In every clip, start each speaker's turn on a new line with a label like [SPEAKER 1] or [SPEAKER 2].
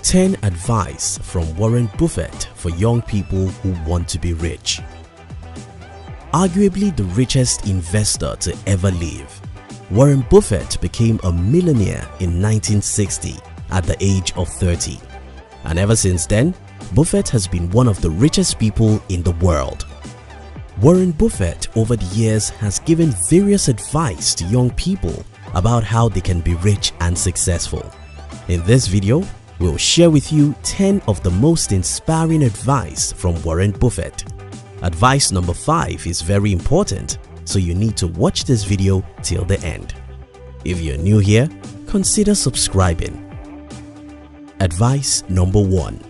[SPEAKER 1] 10 Advice from Warren Buffett for young people who want to be rich. Arguably the richest investor to ever live, Warren Buffett became a millionaire in 1960 at the age of 30. And ever since then, Buffett has been one of the richest people in the world. Warren Buffett over the years has given various advice to young people about how they can be rich and successful. In this video, we'll share with you 10 of the most inspiring advice from Warren Buffett. Advice number 5 is very important, so you need to watch this video till the end. If you're new here, consider subscribing. Advice number 1.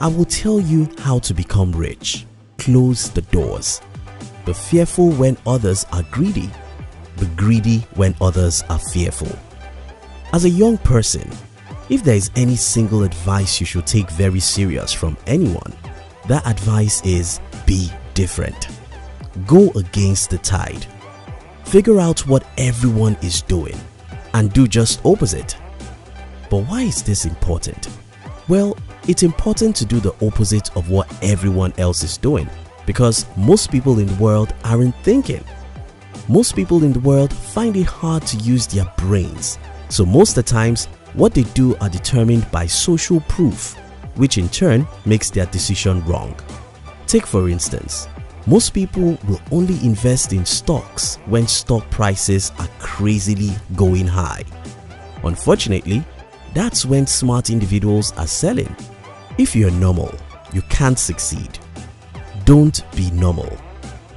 [SPEAKER 1] I will tell you how to become rich. Close the doors. Be fearful when others are greedy. Be greedy when others are fearful. As a young person, if there is any single advice you should take very serious from anyone, that advice is be different. Go against the tide. Figure out what everyone is doing and do just opposite. But why is this important? Well, it's important to do the opposite of what everyone else is doing because most people in the world aren't thinking. Most people in the world find it hard to use their brains, so most of the times what they do are determined by social proof, which in turn makes their decision wrong. Take for instance, most people will only invest in stocks when stock prices are crazily going high. Unfortunately, that's when smart individuals are selling. If you're normal, you can't succeed. Don't be normal.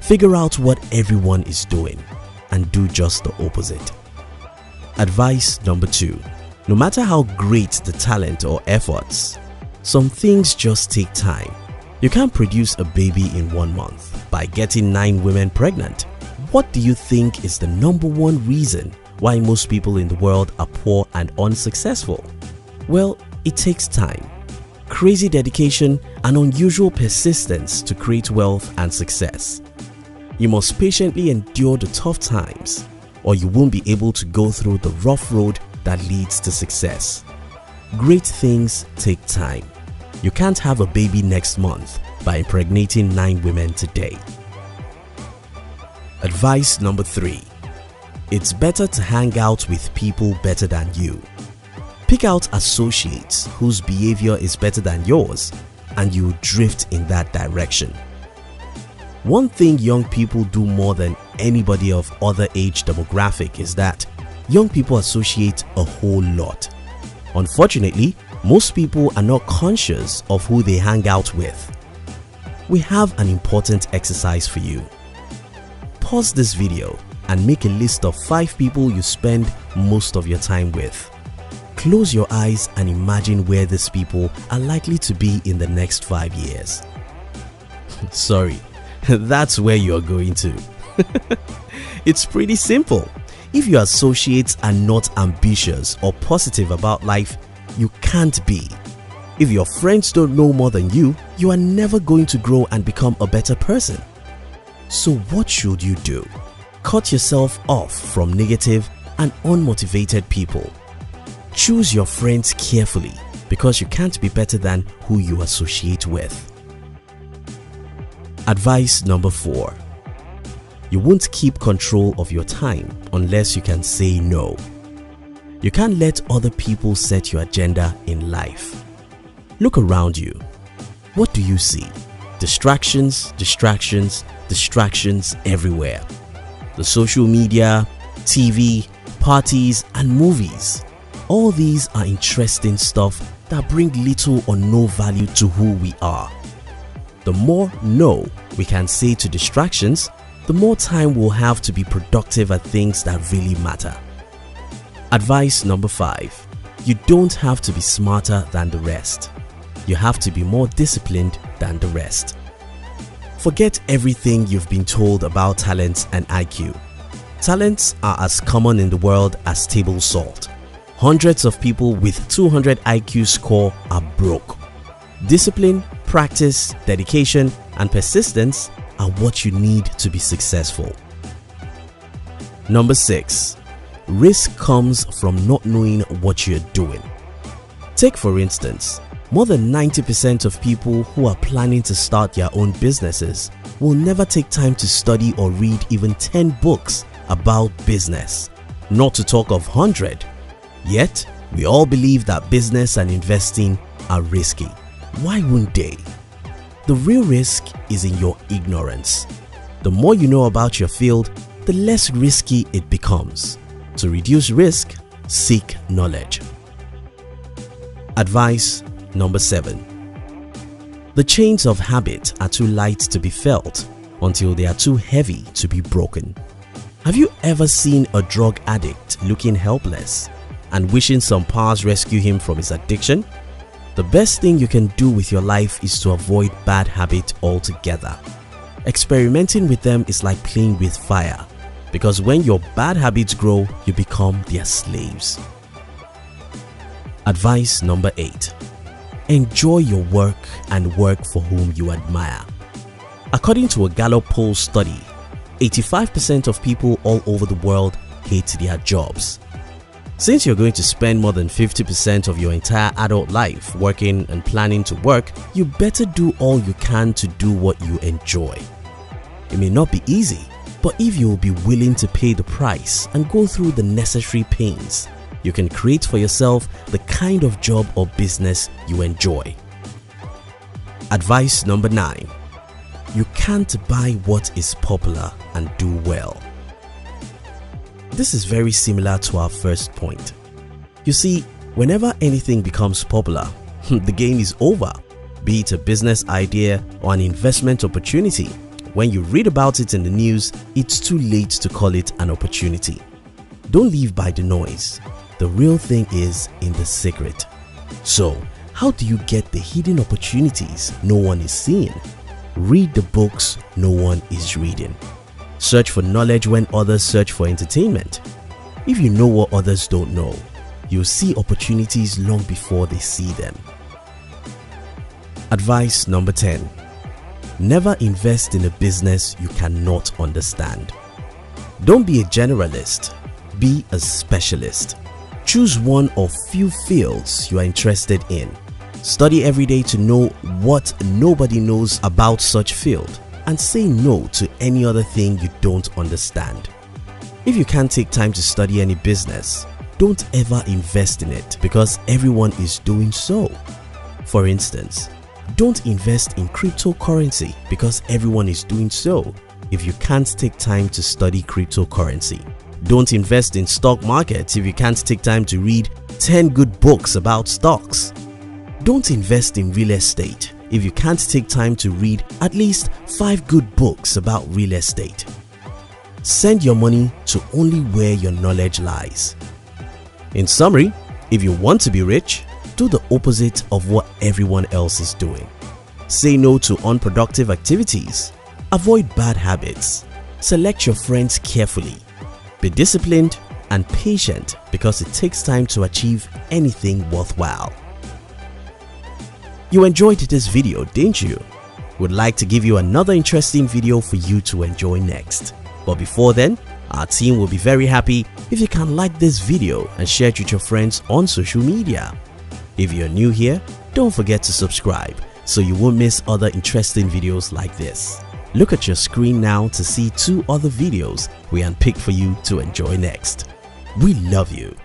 [SPEAKER 1] Figure out what everyone is doing and do just the opposite. Advice number 2. No matter how great the talent or efforts, some things just take time. You can't produce a baby in 1 month by getting 9 women pregnant. What do you think is the number 1 reason why most people in the world are poor and unsuccessful? Well, it takes time, crazy dedication and unusual persistence to create wealth and success. You must patiently endure the tough times or you won't be able to go through the rough road that leads to success. Great things take time. You can't have a baby next month by impregnating 9 women today. Advice number 3. It's better to hang out with people better than you. Pick out associates whose behavior is better than yours and you drift in that direction. One thing young people do more than anybody of other age demographic is that young people associate a whole lot. Unfortunately, most people are not conscious of who they hang out with. We have an important exercise for you. Pause this video and make a list of 5 people you spend most of your time with. Close your eyes and imagine where these people are likely to be in the next 5 years. Sorry, that's where you're going to. It's pretty simple. If your associates are not ambitious or positive about life, you can't be. If your friends don't know more than you, you are never going to grow and become a better person. So what should you do? Cut yourself off from negative and unmotivated people. Choose your friends carefully because you can't be better than who you associate with. Advice number 4. You won't keep control of your time unless you can say no. You can't let other people set your agenda in life. Look around you. What do you see? Distractions, distractions, distractions everywhere. The social media, TV, parties and movies. All these are interesting stuff that bring little or no value to who we are. The more no we can say to distractions, the more time we'll have to be productive at things that really matter. Advice number 5. You don't have to be smarter than the rest. You have to be more disciplined than the rest. Forget everything you've been told about talents and IQ. Talents are as common in the world as table salt. Hundreds of people with 200 IQ score are broke. Discipline, practice, dedication, and persistence are what you need to be successful. Number 6. Risk comes from not knowing what you're doing. Take for instance, more than 90% of people who are planning to start their own businesses will never take time to study or read even 10 books about business, not to talk of 100. Yet, we all believe that business and investing are risky. Why wouldn't they? The real risk is in your ignorance. The more you know about your field, the less risky it becomes. To reduce risk, seek knowledge. Advice number 7. The chains of habit are too light to be felt until they are too heavy to be broken. Have you ever seen a drug addict looking helpless and wishing some powers rescue him from his addiction? The best thing you can do with your life is to avoid bad habits altogether. Experimenting with them is like playing with fire, because when your bad habits grow, you become their slaves. Advice number 8. Enjoy your work and work for whom you admire. According to a Gallup poll study, 85% of people all over the world hate their jobs. Since you're going to spend more than 50% of your entire adult life working and planning to work, you better do all you can to do what you enjoy. It may not be easy, but if you will be willing to pay the price and go through the necessary pains, you can create for yourself the kind of job or business you enjoy. Advice number 9. You can't buy what is popular and do well. This is very similar to our first point. You see, whenever anything becomes popular, the game is over. Be it a business idea or an investment opportunity, when you read about it in the news, it's too late to call it an opportunity. Don't live by the noise. The real thing is in the secret. So, how do you get the hidden opportunities no one is seeing? Read the books no one is reading. Search for knowledge when others search for entertainment. If you know what others don't know, you'll see opportunities long before they see them. Advice number 10. Never invest in a business you cannot understand. Don't be a generalist, be a specialist. Choose one or few fields you are interested in. Study every day to know what nobody knows about such field, and say no to any other thing you don't understand. If you can't take time to study any business, don't ever invest in it because everyone is doing so. For instance, don't invest in cryptocurrency because everyone is doing so if you can't take time to study cryptocurrency. Don't invest in stock markets if you can't take time to read 10 good books about stocks. Don't invest in real estate if you can't take time to read at least 5 good books about real estate. Send your money to only where your knowledge lies. In summary, if you want to be rich, do the opposite of what everyone else is doing. Say no to unproductive activities. Avoid bad habits. Select your friends carefully. Be disciplined and patient because it takes time to achieve anything worthwhile. You enjoyed this video, didn't you? Would like to give you another interesting video for you to enjoy next. But before then, our team will be very happy if you can like this video and share it with your friends on social media. If you're new here, don't forget to subscribe so you won't miss other interesting videos like this. Look at your screen now to see 2 other videos we handpicked for you to enjoy next. We love you.